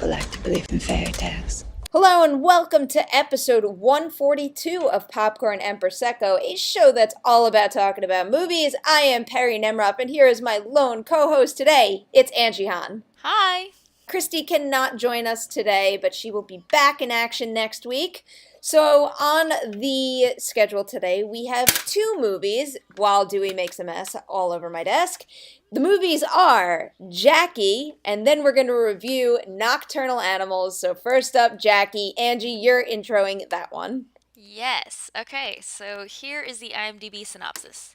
people like to believe in fairy tales. Hello and welcome to episode 142 of Popcorn and Prosecco, a show that's all about talking about movies. I am Perri Nemiroff, and here is my lone co-host today. It's Angie Han. Hi. Christy cannot join us today, but she will be back in action next week. So on the schedule today, we have two movies, while Dewey makes a mess all over my desk. The movies are Jackie, and then we're going to review Nocturnal Animals. So first up, Jackie. Angie, you're introing that one. Yes. Okay, so here is the IMDb synopsis.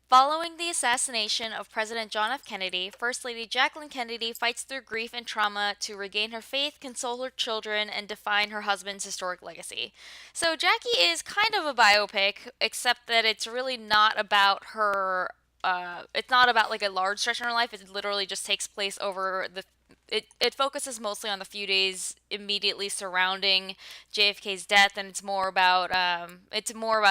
Following the assassination of President John F. Kennedy, First Lady Jacqueline Kennedy fights through grief and trauma to regain her faith, console her children, and define her husband's historic legacy. So Jackie is kind of a biopic, except that it's really not about her. It's not about like a large stretch in her life. It literally just takes place over the. It focuses mostly on the few days immediately surrounding JFK's death, and it's more about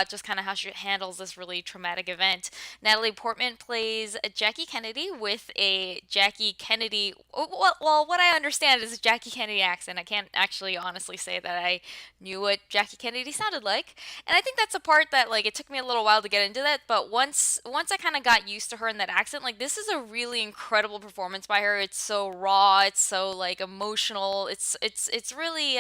just kind of how she handles this really traumatic event. Natalie Portman plays Jackie Kennedy with a Jackie Kennedy. Well, what I understand is a Jackie Kennedy accent. I can't actually honestly say that I knew what Jackie Kennedy sounded like, and I think that's a part that like it took me a little while to get into that. But once I kind of got used to her in that accent, like this is a really incredible performance by her. It's so raw. It's so like emotional. It's really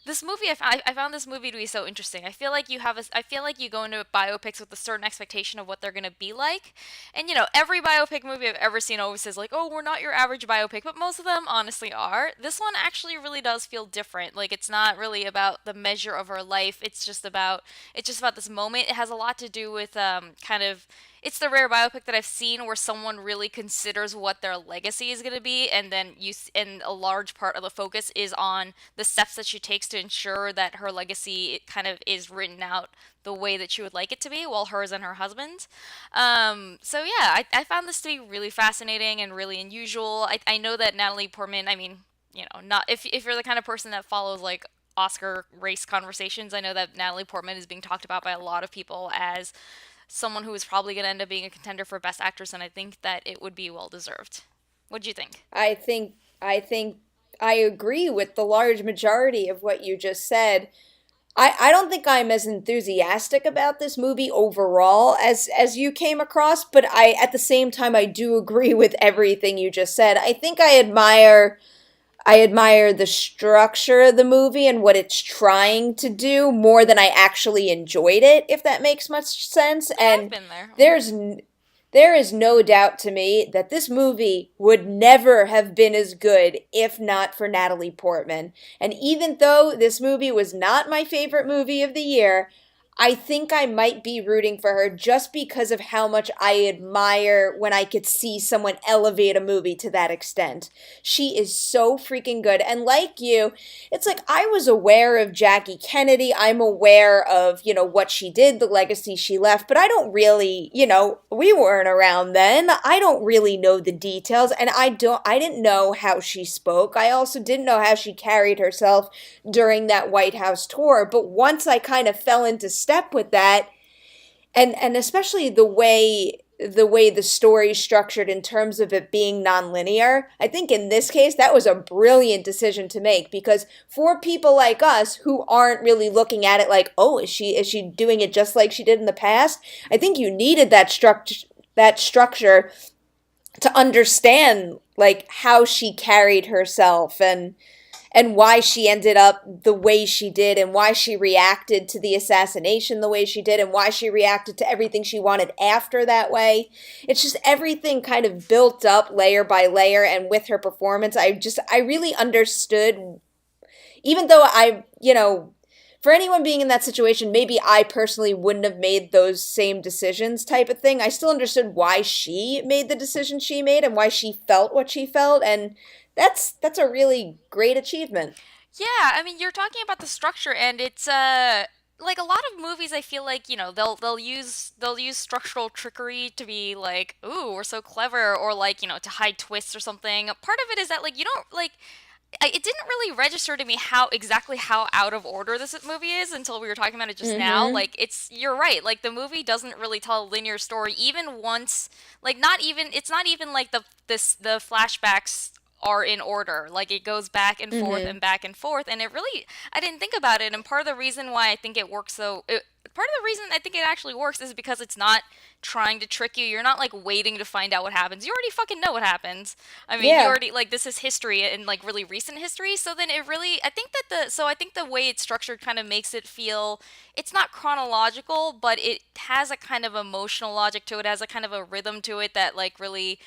this movie. I found this movie to be so interesting. I feel like I feel like you go into biopics with a certain expectation of what they're gonna be like, and you know every biopic movie I've ever seen always says like, oh, we're not your average biopic, but most of them honestly are. This one actually really does feel different. Like it's not really about the measure of her life. It's just about this moment. It has a lot to do with kind of. It's the rare biopic that I've seen where someone really considers what their legacy is going to be, and then and a large part of the focus is on the steps that she takes to ensure that her legacy kind of is written out the way that she would like it to be, while hers and her husband's. So yeah, I found this to be really fascinating and really unusual. I know that Natalie Portman. I mean, you know, not if you're the kind of person that follows like Oscar race conversations, I know that Natalie Portman is being talked about by a lot of people as someone who is probably going to end up being a contender for Best Actress, and I think that it would be well deserved. What do you think? I think I agree with the large majority of what you just said. I don't think I'm as enthusiastic about this movie overall as you came across, but I at the same time I do agree with everything you just said. I think I admire the structure of the movie and what it's trying to do more than I actually enjoyed it, if that makes much sense. I've And been there. there is no doubt to me that this movie would never have been as good if not for Natalie Portman. And even though this movie was not my favorite movie of the year, I think I might be rooting for her just because of how much I admire when I could see someone elevate a movie to that extent. She is so freaking good. And like you, it's like I was aware of Jackie Kennedy. I'm aware of, what she did, the legacy she left, but I don't really, we weren't around then. I don't really know the details, and I didn't know how she spoke. I also didn't know how she carried herself during that White House tour. But once I kind of fell into step with that, and especially the story structured in terms of it being nonlinear, I think in this case that was a brilliant decision to make, because for people like us who aren't really looking at it like, oh, is she doing it just like she did in the past? I think you needed that structure to understand like how she carried herself and why she ended up the way she did, and why she reacted to the assassination the way she did, and why she reacted to everything she wanted after that way. It's just everything kind of built up layer by layer, and with her performance, I really understood, even though for anyone being in that situation, maybe I personally wouldn't have made those same decisions type of thing. I still understood why she made the decision she made and why she felt what she felt, and that's a really great achievement. Yeah, I mean, you're talking about the structure, and it's like a lot of movies. I feel like they'll use structural trickery to be like, ooh, we're so clever, or like to hide twists or something. Part of it is that like you don't like. It didn't really register to me how out of order this movie is until we were talking about it just now. Mm-hmm. Like you're right. Like the movie doesn't really tell a linear story even once. Like not even it's not even like the flashbacks are in order. Like it goes back and forth Mm-hmm. and back and forth, and it really, I didn't think about it, and part of the reason why I think it works part of the reason I think it actually works is because it's not trying to trick you. You're not like waiting to find out what happens. You already fucking know what happens. I mean, you Yeah. already like this is history and like really recent history. So then it really, I think the way it's structured kind of makes it feel it's not chronological, but it has a kind of emotional logic to it. It has a kind of a rhythm to it that like really,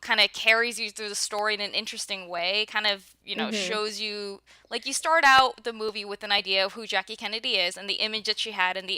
kind of carries you through the story in an interesting way. Kind of, Mm-hmm. shows you like you start out the movie with an idea of who Jackie Kennedy is and the image that she had and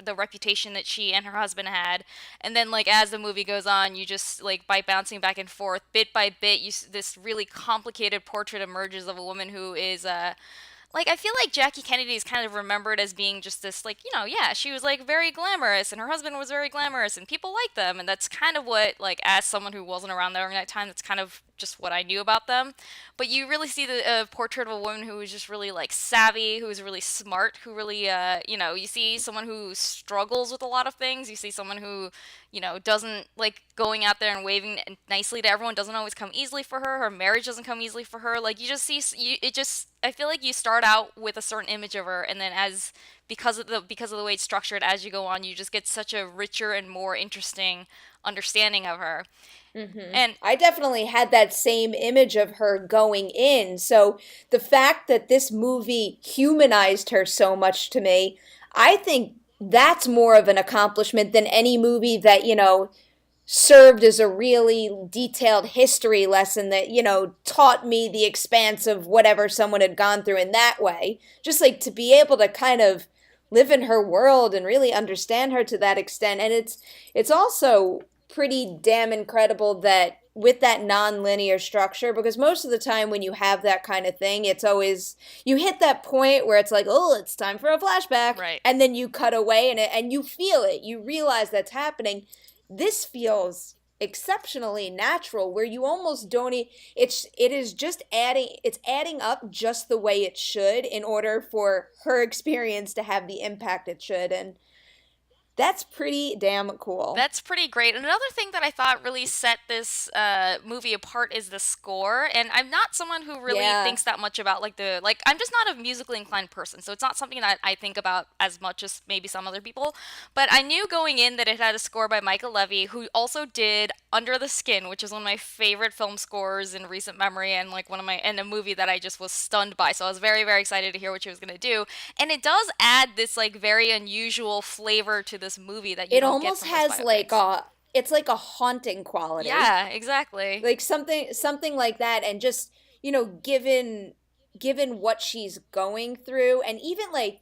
the reputation that she and her husband had, and then like as the movie goes on, you just like by bouncing back and forth, bit by bit, this really complicated portrait emerges of a woman who is like I feel like Jackie Kennedy is kind of remembered as being just this like yeah, she was like very glamorous and her husband was very glamorous and people liked them, and that's kind of what, like, as someone who wasn't around during that time, that's kind of just what I knew about them. But you really see the portrait of a woman who was just really like savvy, who was really smart, who really you see someone who struggles with a lot of things. You see someone who doesn't like going out there and waving nicely to everyone, doesn't always come easily for her. Her marriage doesn't come easily for her. Like you just see it just, I feel like you start out with a certain image of her, and then as because of the way it's structured, as you go on, you just get such a richer and more interesting understanding of her. Mm-hmm. And I definitely had that same image of her going in. So the fact that this movie humanized her so much to me, I think that's more of an accomplishment than any movie that, served as a really detailed history lesson that, taught me the expanse of whatever someone had gone through in that way. Just like to be able to kind of live in her world and really understand her to that extent. And it's also pretty damn incredible that with that non-linear structure, because most of the time when you have that kind of thing, it's always you hit that point where it's like, oh, it's time for a flashback, right. and then you cut away and you feel it, you realize that's happening. This feels exceptionally natural where you almost don't it is just adding up just the way it should in order for her experience to have the impact it should, and that's pretty damn cool. That's pretty great. And another thing that I thought really set this movie apart is the score. And I'm not someone who really Yeah. thinks that much about like I'm just not a musically inclined person, so it's not something that I think about as much as maybe some other people. But I knew going in that it had a score by Michael Levy, who also did Under the Skin, which is one of my favorite film scores in recent memory, and like one of my and a movie that I just was stunned by. So I was very very excited to hear what she was gonna do, and it does add this like very unusual flavor to this movie that you It don't get almost from most has like biopics. a haunting quality. Yeah, exactly. Like something like that, and just, given what she's going through, and even like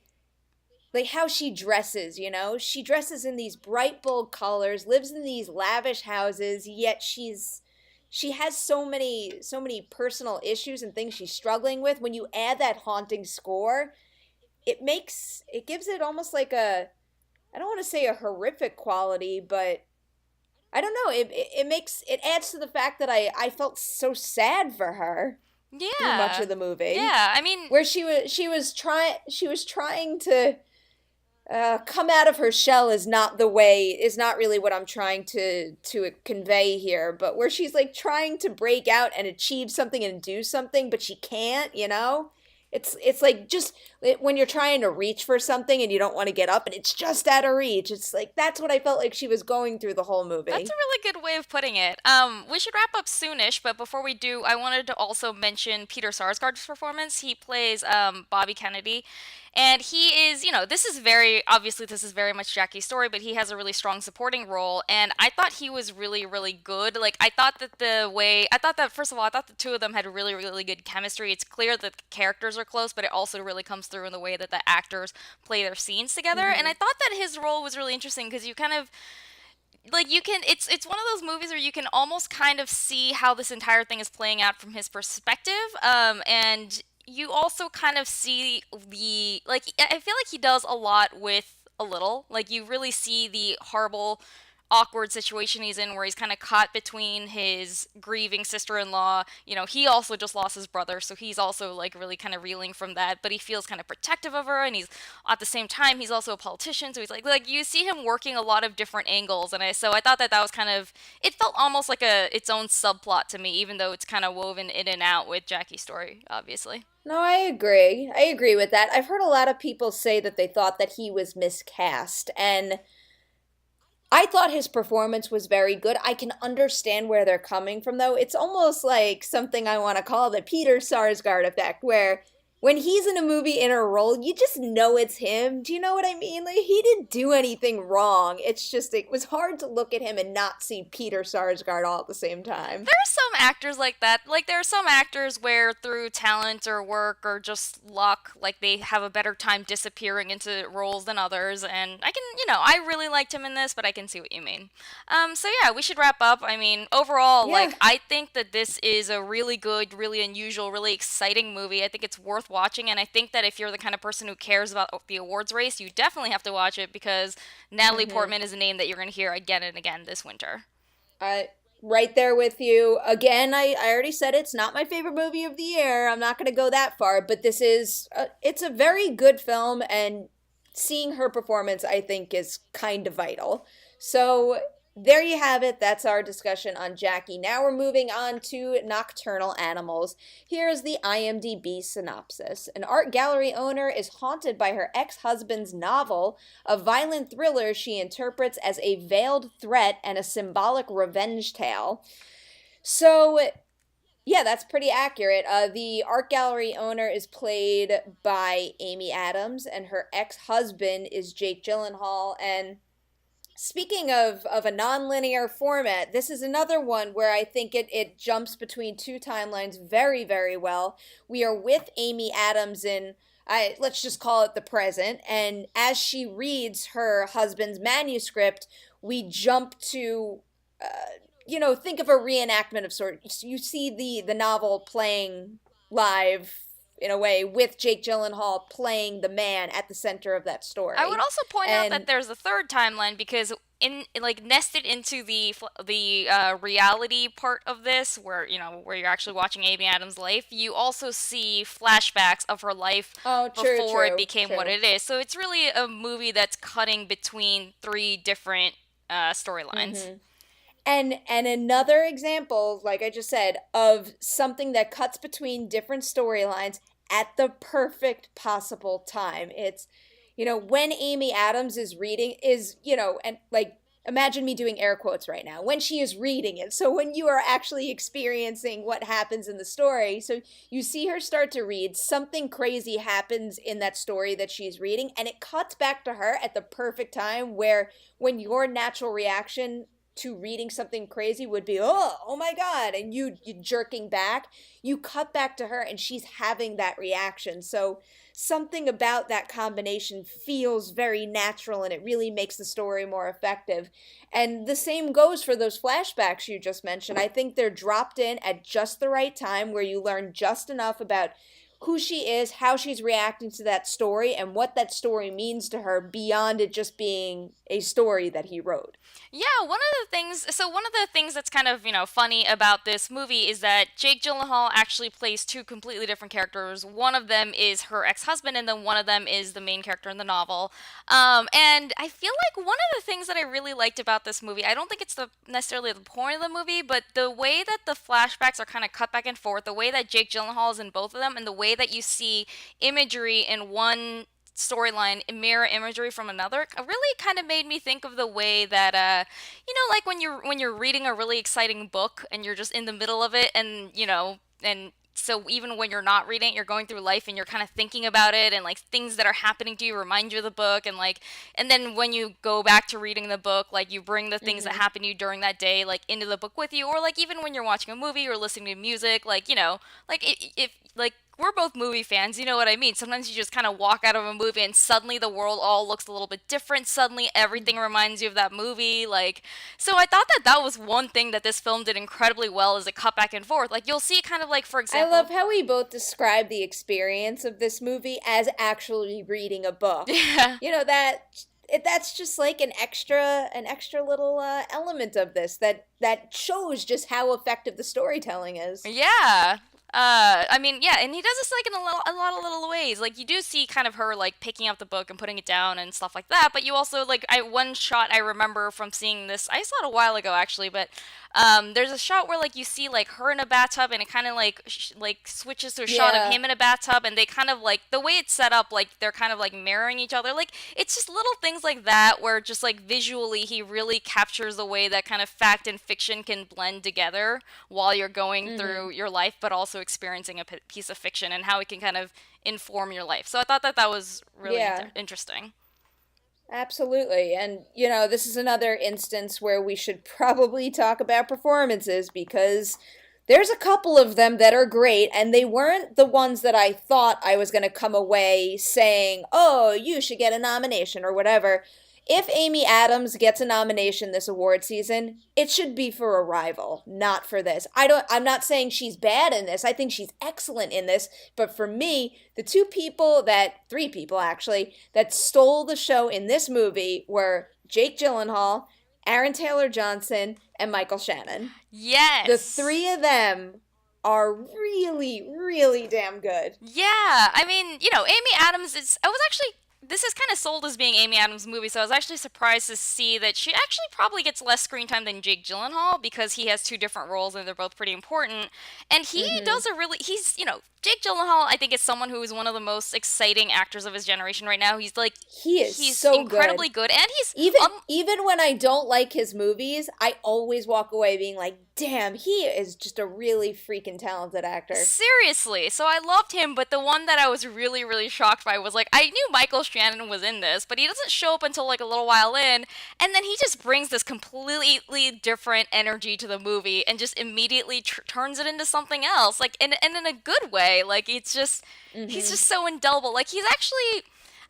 how she dresses, she dresses in these bright bold colors, lives in these lavish houses, yet she has so many personal issues and things she's struggling with. When you add that haunting score, it gives it almost like a, I don't want to say a horrific quality, but I don't know, it adds to the fact that I felt so sad for her through much Yeah. of the movie, Yeah, I mean, where she was trying to come out of her shell is not really what I'm trying to convey here, but where she's like trying to break out and achieve something and do something, but she can't, it's like just when you're trying to reach for something and you don't want to get up and it's just out of reach. It's like that's what I felt like she was going through the whole that's a movie. really good way of putting it. We should wrap up soonish, but before we do, I wanted to also mention Peter Sarsgaard's performance. He plays Bobby Kennedy, and he is, this is very much Jackie's story, but he has a really strong supporting role, and I thought he was really, really good. Like, I thought that, first of all, I thought the two of them had really, really good chemistry. It's clear that the characters are close, but it also really comes through in the way that the actors play their scenes together, and Mm-hmm. I thought that his role was really interesting because you kind of like you can it's one of those movies where you can almost kind of see how this entire thing is playing out from his perspective, and you also kind of see the like I feel like he does a lot with a little. Like you really see the horrible awkward situation he's in where he's kind of caught between his grieving sister-in-law. He also just lost his brother, so he's also like really kind of reeling from that, but he feels kind of protective of her, and he's at the same time he's also a politician, so he's like you see him working a lot of different angles, and I thought that was kind of, it felt almost like its own subplot to me, even though it's kind of woven in and out with Jackie's story, obviously. No, I agree. I agree with that. I've heard a lot of people say that they thought that he was miscast, and I thought his performance was very good. I can understand where they're coming from, though. It's almost like something I want to call the Peter Sarsgaard effect, where when he's in a movie in a role, you just know it's him. Do you know what I mean? Like, he didn't do anything wrong. It's just, it was hard to look at him and not see Peter Sarsgaard all at the same time. There are some actors like that. Like, there are some actors where through talent or work or just luck, like, they have a better time disappearing into roles than others. And I really liked him in this, but I can see what you mean. So yeah, we should wrap up. I mean, overall, Yeah. I think that this is a really good, really unusual, really exciting movie. I think it's worth watching, and I think that if you're the kind of person who cares about the awards race, you definitely have to watch it, because Natalie Portman is a name that you're going to hear again and again this winter. I right there with you. Again, I already said it's not my favorite movie of the year. I'm not going to go that far, but this is it's a very good film, and seeing her performance, I think, is kind of vital. So there you have it. That's our discussion on Jackie. Now we're moving on to Nocturnal Animals. Here's the IMDb synopsis. An art gallery owner is haunted by her ex-husband's novel, a violent thriller she interprets as a veiled threat and a symbolic revenge tale. So yeah, that's pretty accurate. The art gallery owner is played by Amy Adams, and her ex-husband is Jake Gyllenhaal. And speaking of a non-linear format, this is another one where I think it jumps between two timelines very, very well. We are with Amy Adams in, let's just call it the present, and as she reads her husband's manuscript, we jump to, think of a reenactment of sorts. You see the novel playing live in a way, with Jake Gyllenhaal playing the man at the center of that story. I would also point out that there's a third timeline, because nested into the reality part of this, where you're actually watching Amy Adams' life, you also see flashbacks of her life before it became what it is. So it's really a movie that's cutting between three different storylines. Mm-hmm. And another example, like I just said, of something that cuts between different storylines at the perfect possible time. It's, when Amy Adams is reading, and like, imagine me doing air quotes right now, when she is reading it. So when you are actually experiencing what happens in the story, so you see her start to read, something crazy happens in that story that she's reading, and it cuts back to her at the perfect time, where when your natural reaction to reading something crazy would be, oh my God, and you jerking back, you cut back to her and she's having that reaction. So something about that combination feels very natural, and it really makes the story more effective. And the same goes for those flashbacks you just mentioned. I think they're dropped in at just the right time, where you learn just enough about who she is, how she's reacting to that story, and what that story means to her beyond it just being a story that he wrote. Yeah, one of the things that's kind of, funny about this movie is that Jake Gyllenhaal actually plays two completely different characters. One of them is her ex-husband, and then one of them is the main character in the novel. And I feel like one of the things that I really liked about this movie, I don't think it's necessarily the point of the movie, but the way that the flashbacks are kind of cut back and forth, the way that Jake Gyllenhaal is in both of them, and the way that you see imagery in one storyline mirror imagery from another, really kind of made me think of the way that like when you're reading a really exciting book and you're just in the middle of it, and and so even when you're not reading it, you're going through life and you're kind of thinking about it, and like things that are happening to you remind you of the book, and then when you go back to reading the book, like you bring the things that happened to you during that day like into the book with you, or like even when you're watching a movie or listening to music, if we're both movie fans, you know what I mean? Sometimes you just kind of walk out of a movie and suddenly the world all looks a little bit different. Suddenly everything reminds you of that movie. So I thought that was one thing that this film did incredibly well, is it cut back and forth. Like, you'll see kind of like, for example... I love how we both describe the experience of this movie as actually reading a book. Yeah. That... that's just like an extra little element of this that shows just how effective the storytelling is. Yeah. I mean, yeah, and he does this like in a lot of little ways. Like you do see kind of her like picking up the book and putting it down and stuff like that. But you also like one shot I remember from seeing this. I saw it a while ago actually, but there's a shot where like you see like her in a bathtub and it kind of like like switches to a shot of Yeah. him in a bathtub and they kind of like the way it's set up like they're kind of like mirroring each other. Like it's just little things like that where just like visually he really captures the way that kind of fact and fiction can blend together while you're going through your life but also experiencing a piece of fiction and how it can kind of inform your life. So I thought that that was really Yeah. interesting. Absolutely. And, this is another instance where we should probably talk about performances because there's a couple of them that are great, and they weren't the ones that I thought I was going to come away saying, oh, you should get a nomination or whatever. If Amy Adams gets a nomination this award season, it should be for Arrival, not for this. I'm not saying she's bad in this. I think she's excellent in this, but for me, the three people actually, that stole the show in this movie were Jake Gyllenhaal, Aaron Taylor Johnson, and Michael Shannon. The Yes. three of them are really, really damn good. Yeah, I mean, Amy Adams is. I was actually. This is kind of sold as being Amy Adams' movie, so I was actually surprised to see that she actually probably gets less screen time than Jake Gyllenhaal because he has two different roles and they're both pretty important. And he Hmm. does a really. Jake Gyllenhaal, I think, is someone who is one of the most exciting actors of his generation right now. He is He's so good. incredibly good, and he's Even when I don't like his movies, I always walk away being like, "Damn, he is just a really freaking talented actor." seriously, so I loved him, but the one that I was really, really shocked by was like, I knew Michael Shannon was in this, but he doesn't show up until like a little while in, and then he just brings this completely different energy to the movie and just immediately turns it into something else, like, and in a good way. Like, he's Hmm. just so indelible. Like, he's actually.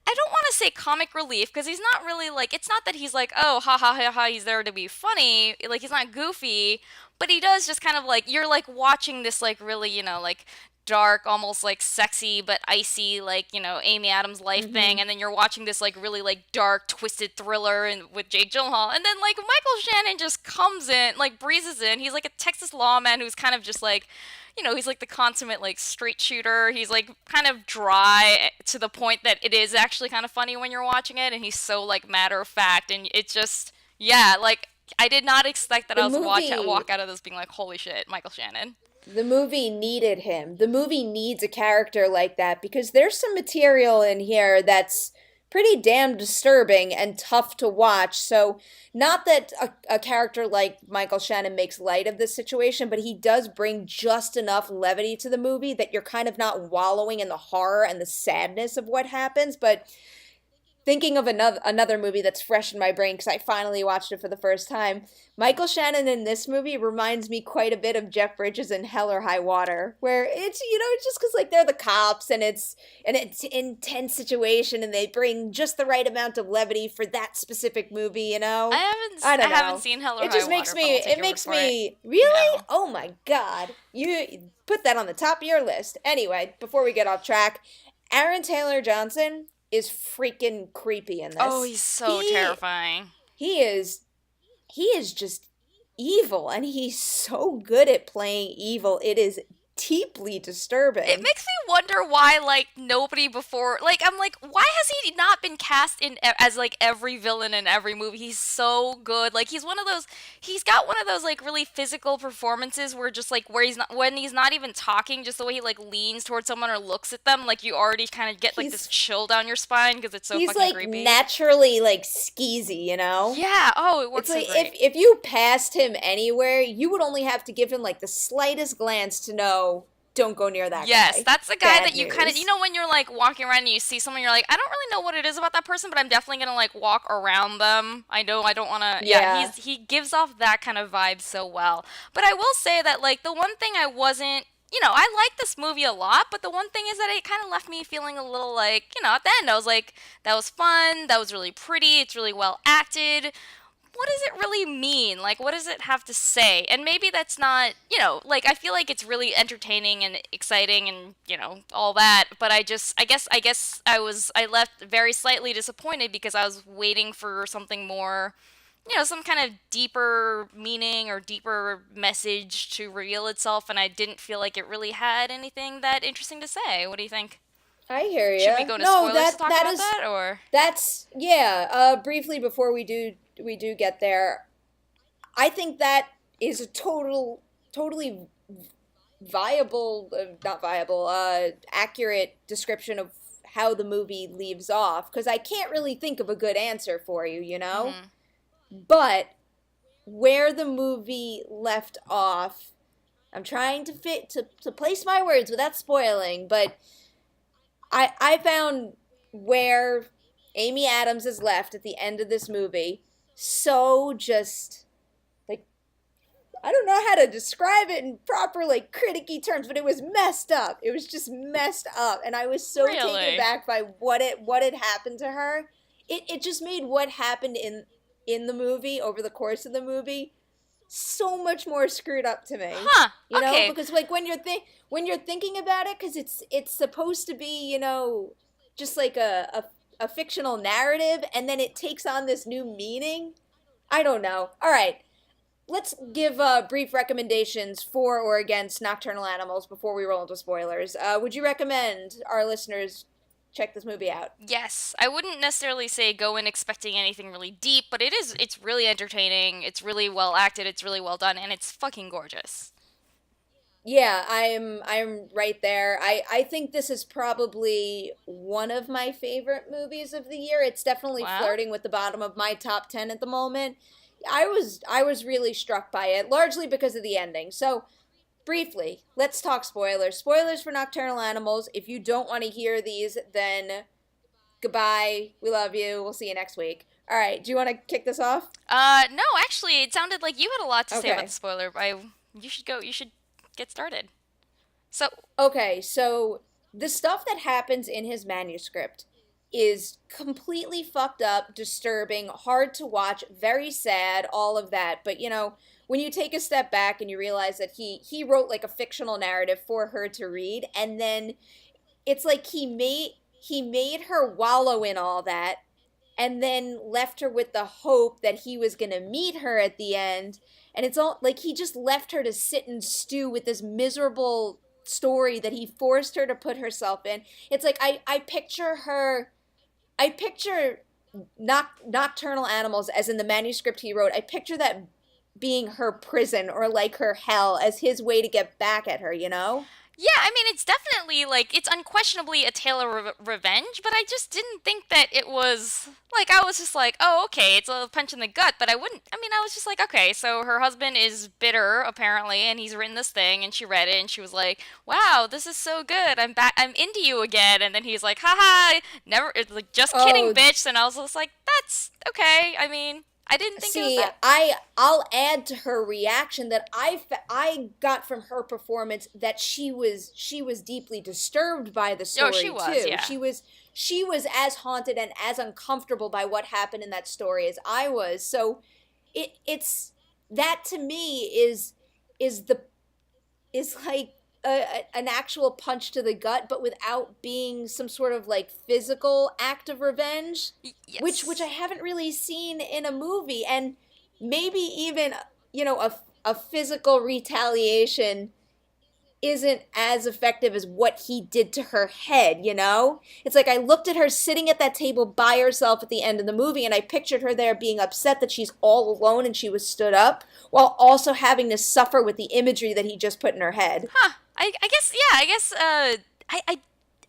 I don't want to say comic relief because he's not really like it's not that he's like oh ha ha ha ha he's there to be funny like he's not goofy but he does just kind of like you're like watching this like really like dark almost like sexy but icy like Amy Adams life thing Hmm. and then you're watching this like really like dark twisted thriller and with Jake Gyllenhaal and then like Michael Shannon just comes in like breezes in he's like a Texas lawman who's kind of just like he's like the consummate like straight shooter. He's like kind of dry to the point that it is actually kind of funny when you're watching it and he's so like matter of fact and it's just yeah, like I did not expect that The I was walk movie out of this being like holy shit, Michael Shannon. the movie needed him. The movie needs a character like that because there's some material in here that's pretty damn disturbing and tough to watch. So, not that a character like Michael Shannon makes light of this situation, but he does bring just enough levity to the movie that you're kind of not wallowing in the horror and the sadness of what happens. But thinking of another movie that's fresh in my brain because I finally watched it for the first time. Michael Shannon in this movie reminds me quite a bit of Jeff Bridges in Hell or High Water, where it's just because like they're the cops and it's an intense situation and they bring just the right amount of levity for that specific movie. I I don't haven't know. seen Hell or It High just makes Water, but me I'll take it your word makes for it. me really. No. Oh my god, you put that on the top of your list. Anyway, before we get off track, Aaron Taylor Johnson is freaking creepy in Oh, this. he's so He terrifying. he is he is just evil and he's so good at playing evil. It is deeply It disturbing. makes me wonder why like nobody before like I'm like why has he not been cast in as like every villain in every movie? He's so good. Like he's got one of those like really physical performances where just like where he's not when he's not even talking just the way he like leans towards someone or looks at them like you already kind of get like this He's chill down your spine because it's so he's fucking like creepy. naturally like skeezy. Yeah, oh, it It's works so like if great. if you passed him anywhere, you would only have to give him like the slightest glance to know don't go near that Yes, guy. that's the guy that Bad you kind of, news. when you're like walking around and you see someone, you're like, I don't really know what it is about that person, but I'm definitely gonna like walk around them. I know I don't want to. Yeah, Yeah. he gives off that kind of vibe so well. But I will say that like the one thing I wasn't. I like this movie a lot, but the one thing is that it kind of left me feeling a little like, at the end, I was like, that was fun, that was really pretty, it's really well acted. what does it really mean? Like, what does it have to say? And maybe that's not, like, I feel like it's really entertaining and exciting and, all that. But I guess I left very slightly disappointed because I was waiting for something more, some kind of deeper meaning or deeper message to reveal itself. And I didn't feel like it really had anything that interesting to say. What do you think? I hear Should we ya. go into No, spoilers to that talk that about is that, or? that's yeah. Briefly before we do get there, I think that is a totally viable, not viable, accurate description of how the movie leaves off. Because I can't really think of a good answer for you, you know. Mm-hmm. But where the movie left off, I'm trying to place my words without spoiling, but I found where Amy Adams is left at the end of this movie so just like I don't know how to describe it in proper like criticky terms, but it was messed up. It was just messed up, and I was so taken Really? aback by what had happened to her. It just made what happened in the movie over the course of the movie so much more screwed up to me. Huh. You know, Okay. because like when you're thinking about it, because it's supposed to be, just like a fictional narrative, and then it takes on this new meaning. I don't know. All right, let's give brief recommendations for or against Nocturnal Animals before we roll into spoilers. Would you recommend our listeners check this movie out? Yes, I wouldn't necessarily say go in expecting anything really deep, but it's really entertaining, it's really well acted, it's really well done, and it's fucking gorgeous. Yeah, I'm right there. I think this is probably one of my favorite movies of the year. It's definitely Wow. flirting with the bottom of my top 10 at the moment. I was really struck by it, largely because of the ending. So, briefly, let's talk spoilers. Spoilers for Nocturnal Animals. If you don't want to hear these, then goodbye. We love you. We'll see you next week. All right, do you want to kick this off? No, actually, it sounded like you had a lot to say about the Okay. spoiler. You should get started. So, Okay, so the stuff that happens in his manuscript is completely fucked up, disturbing, hard to watch, very sad, all of that. But when you take a step back and you realize that he wrote like a fictional narrative for her to read, and then it's like he made her wallow in all that and then left her with the hope that he was going to meet her at the end. And it's all like he just left her to sit and stew with this miserable story that he forced her to put herself in. It's like I picture Nocturnal Animals as in the manuscript he wrote. I picture that being her prison or like her hell as his way to get back at her, you know? yeah, I mean, it's definitely, like, it's unquestionably a tale of revenge, but I just didn't think that it was, like, I was just like, oh, okay, it's a punch in the gut, but I was just like, okay, so her husband is bitter, apparently, and he's written this thing, and she read it, and she was like, wow, this is so good, I'm back, I'm into you again, and then he's like, haha, never, it's like, just kidding, Oh, bitch, and I was just like, that's okay, I mean, I didn't think it was see, that. I'll add to her reaction that I got from her performance that she was deeply disturbed by the Oh, she story was, too. yeah. She was as haunted and as uncomfortable by what happened in that story as I was. So it's that to me is the is like an actual punch to the gut, but without being some sort of like physical act of revenge, which I Yes. haven't really seen in a movie, and maybe even a physical retaliation isn't as effective as what he did to her head, you know? It's like I looked at her sitting at that table by herself at the end of the movie, and I pictured her there being upset that she's all alone and she was stood up, while also having to suffer with the imagery that he just put in her head. Huh. I guess, yeah, I guess,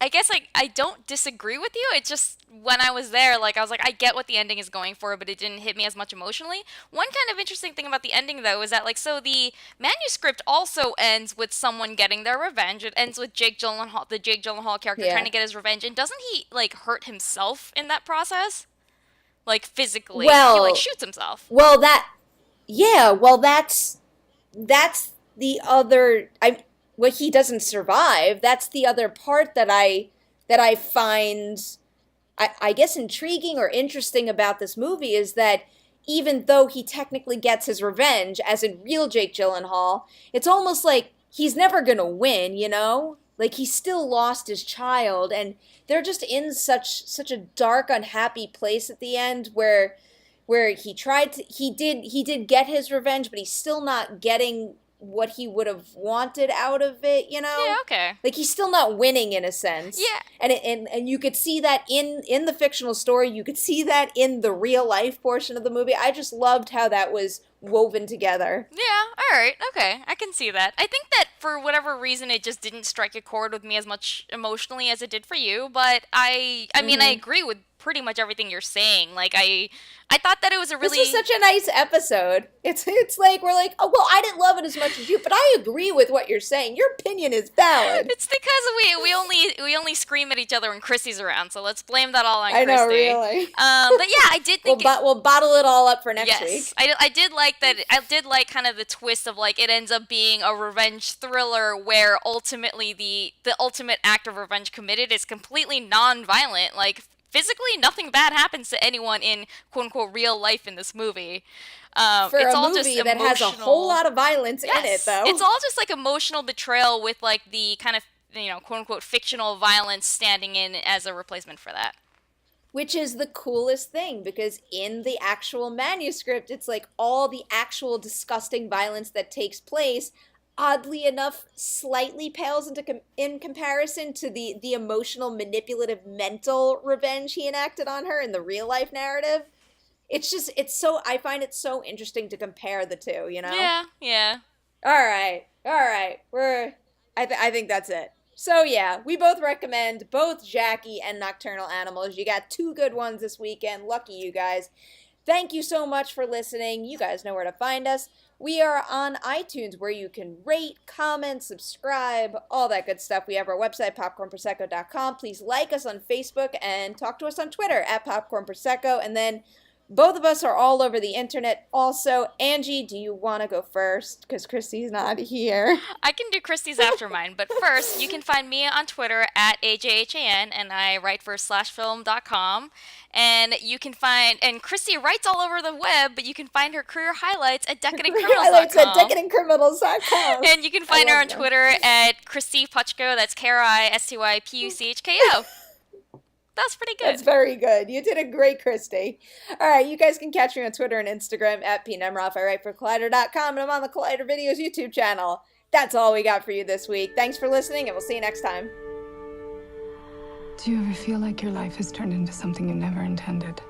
I guess, like, I don't disagree with you. It's just when I was there, like, I was like, I get what the ending is going for, but it didn't hit me as much emotionally. One kind of interesting thing about the ending, though, is that, like, so the manuscript also ends with someone getting their revenge. It ends with the Jake Gyllenhaal character trying Yeah. to get his revenge, and doesn't he, like, hurt himself in that process? Like, physically. He, like, Well, shoots himself. well that yeah, well that's the other I well he doesn't survive. That's the other part that I find I guess intriguing or interesting about this movie is that even though he technically gets his revenge, as in real Jake Gyllenhaal, it's almost like he's never gonna win, you know? Like he still lost his child, and they're just in such a dark, unhappy place at the end where he did get his revenge, but he's still not getting what he would have wanted out of it, you know? Yeah, okay. Like he's still not winning in a sense. Yeah. And you could see that in the fictional story, you could see that in the real life portion of the movie. I just loved how that was woven together. Yeah, alright, okay, I can see that. I think that for whatever reason it just didn't strike a chord with me as much emotionally as it did for you, but I mean, I agree with pretty much everything you're saying. Like, I thought that it was a really... This was such a nice episode. It's like, we're like, oh, well, I didn't love it as much as you, but I agree with what you're saying. Your opinion is valid. It's because we only scream at each other when Chrissy's around, so let's blame that all on I Christy. know, really. But yeah, I did think... We'll bottle it all up for next week. Yes, I did like that. I did like kind of the twist of like it ends up being a revenge thriller where ultimately the ultimate act of revenge committed is completely non-violent. Like physically, nothing bad happens to anyone in quote unquote real life in this movie. For it's a all movie just that has a whole lot of violence in it, though. It's all just like emotional betrayal with like the kind of, you know, quote unquote fictional violence standing in as a replacement for that. Which is the coolest thing, because in the actual manuscript, it's like all the actual disgusting violence that takes place, oddly enough, slightly pales in comparison to the emotional, manipulative, mental revenge he enacted on her in the real life narrative. I find it so interesting to compare the two, you know? Yeah. All right. I think that's it. So yeah, we both recommend both Jackie and Nocturnal Animals. You got two good ones this weekend. Lucky you guys. Thank you so much for listening. You guys know where to find us. We are on iTunes, where you can rate, comment, subscribe, all that good stuff. We have our website, popcornprosecco.com. Please like us on Facebook and talk to us on Twitter at popcornprosecco. And then both of us are all over the internet. Also, Angie, do you want to go first? Because Christy's not here. I can do Christy's after mine, but first, you can find me on Twitter at AJHAN, and I write for slashfilm.com. And you can find, and Christy writes all over the web, but you can find her career highlights at decadentcriminals.com. Highlights at decadentcriminals.com. And you can find her on Twitter at Christy Puchko. That's KristyPuchko. That's pretty good. That's very good. You did a great Christy. All right, you guys can catch me on Twitter and Instagram at Nemiroff. I write for Collider.com, and I'm on the Collider Videos YouTube channel. That's all we got for you this week. Thanks for listening, and we'll see you next time. Do you ever feel like your life has turned into something you never intended?